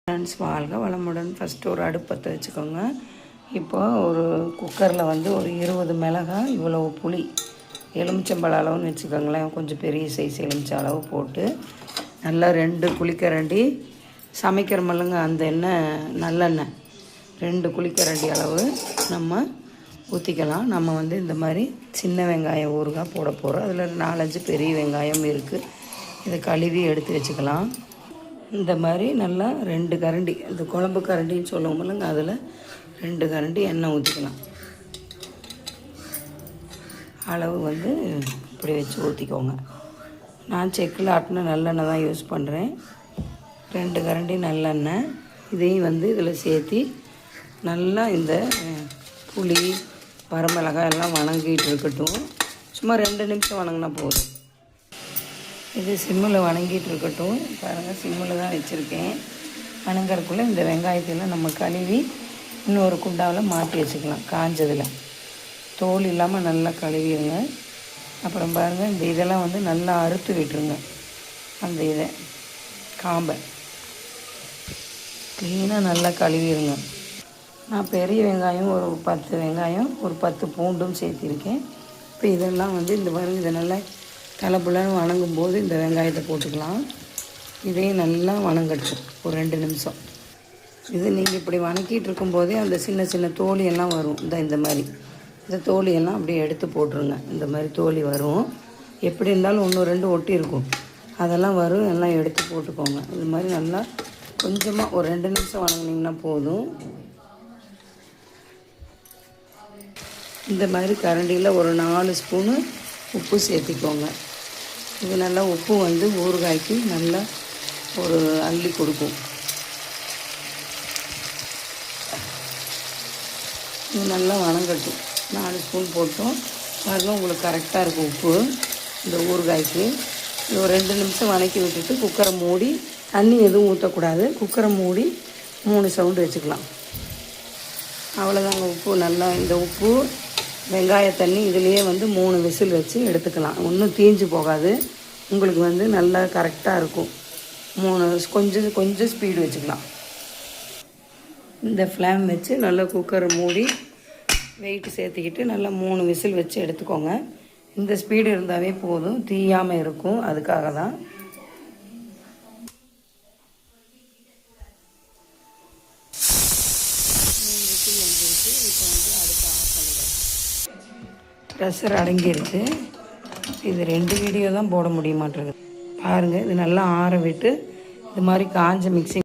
Friends, வாழ்க வளமுடன். First ஒரு அடுப்பத்தை வச்சுக்கோங்க. இப்போ ஒரு குக்கரில் வந்து ஒரு 20 மிளகாய், இவ்வளவு புளி, எலுமிச்சம்பழ அளவுன்னு வச்சுக்கோங்களேன், கொஞ்சம் பெரிய சைஸ் எலுமிச்சை அளவு போட்டு நல்லா 2 குழிக்கரண்டி சமைக்கிற மல்லுங்க அந்த எண்ணெய் நல்லெண்ணெய் 2 குழிக்கரண்டி அளவு நம்ம ஊற்றிக்கலாம். நம்ம வந்து இந்த மாதிரி சின்ன வெங்காயம் ஊறுகாய் போட போகிறோம். அதில் 4-5 பெரிய வெங்காயம் இருக்குது. இதை கழுவி எடுத்து வச்சுக்கலாம். இந்த மாதிரி நல்லா 2 கரண்டி, இந்த குழம்பு கரண்டின்னு சொல்லுவோம் இல்லைங்க, அதில் 2 கரண்டி எண்ணெய் ஊற்றிக்கலாம். அளவு வந்து இப்படி வச்சு ஊற்றிக்கோங்க. நான் செக்கில் ஆட்டின நல்லெண்ணெய் தான் யூஸ் பண்ணுறேன். 2 கரண்டி நல்லெண்ணெய் இதையும் வந்து இதில் சேர்த்தி நல்லா இந்த புளி, வரமிளகாய் எல்லாம் வணங்கிட்டு இருக்கட்டும். சும்மா 2 நிமிஷம் வணங்கினா போதும். இது சிம்மில் வணங்கிட்டு இருக்கட்டும். பாருங்கள், சிம்மில் தான் வச்சுருக்கேன். வணங்கறதுக்குள்ளே இந்த வெங்காயத்தையெல்லாம் நம்ம கழுவி இன்னொரு குண்டாவில் மாற்றி வச்சுக்கலாம். காஞ்சதில் தோல் இல்லாமல் நல்லா கழுவிடுங்க. அப்புறம் பாருங்கள், இந்த இதெல்லாம் வந்து நல்லா அறுத்து விட்டுருங்க. அந்த இதை காம்பை க்ளீனாக நல்லா கழுவிடுங்க. நான் பெரிய வெங்காயம் ஒரு 10 வெங்காயம், ஒரு 10 பூண்டும் சேர்த்திருக்கேன். இப்போ இதெல்லாம் வந்து இந்த பாருங்கள், இதை நல்லா தலைப்புலன்னு வணங்கும் போது இந்த வெங்காயத்தை போட்டுக்கலாம். இதையும் நல்லா வணங்கட்டும் ஒரு 2 நிமிஷம். இது நீங்கள் இப்படி வணக்கிட்டு இருக்கும்போதே அந்த சின்ன சின்ன தோலியெல்லாம் வரும். இந்த மாதிரி இந்த தோலியெல்லாம் அப்படியே எடுத்து போட்டுருங்க. இந்த மாதிரி தோலி வரும். எப்படி இருந்தாலும் 1-2 ஒட்டி இருக்கும், அதெல்லாம் வரும். எல்லாம் எடுத்து போட்டுக்கோங்க. இது மாதிரி நல்லா கொஞ்சமாக ஒரு 2 நிமிஷம் வணங்கினீங்கன்னா போதும். இந்த மாதிரி கரண்டியில் ஒரு 4 ஸ்பூனு உப்பு சேர்த்திக்கோங்க. இது நல்லா உப்பு வந்து ஊறுகாய்க்கு நல்லா ஒரு அள்ளி கொடுக்கும். இது நல்லா வணங்கட்டும். 4 ஸ்பூன் போட்டோம் பாருங்கள், உங்களுக்கு கரெக்டாக இருக்கும் உப்பு இந்த ஊறுகாய்க்கு. இது ஒரு 2 நிமிஷம் வணக்கி விட்டுட்டு குக்கரை மூடி, தண்ணி எதுவும் ஊற்றக்கூடாது, குக்கரை மூடி 3 சவுண்டு வச்சுக்கலாம். அவ்வளோதாங்க. உப்பு நல்லா, இந்த உப்பு வெங்காய தண்ணி இதுலேயே வந்து 3 விசில் வச்சு எடுத்துக்கலாம். ஒன்றும் தீஞ்சு போகாது, உங்களுக்கு வந்து நல்லா கரெக்டாக இருக்கும். 3 கொஞ்சம் ஸ்பீடு வச்சுக்கலாம். இந்த ஃப்ளேம் வச்சு நல்லா குக்கரை மூடி வெயிட் சேர்த்துக்கிட்டு நல்லா 3 விசில் வச்சு எடுத்துக்கோங்க. இந்த ஸ்பீடு இருந்தாவே போதும், தீயாமல் இருக்கும். அதுக்காக தான். ப்ரெஷர் அடங்கிருச்சு. இது 2 வீடியோ தான் போட முடிய மாட்டேங்குது. பாருங்கள், இது நல்லா ஆற விட்டு இது மாதிரி காஞ்ச மிக்ஸி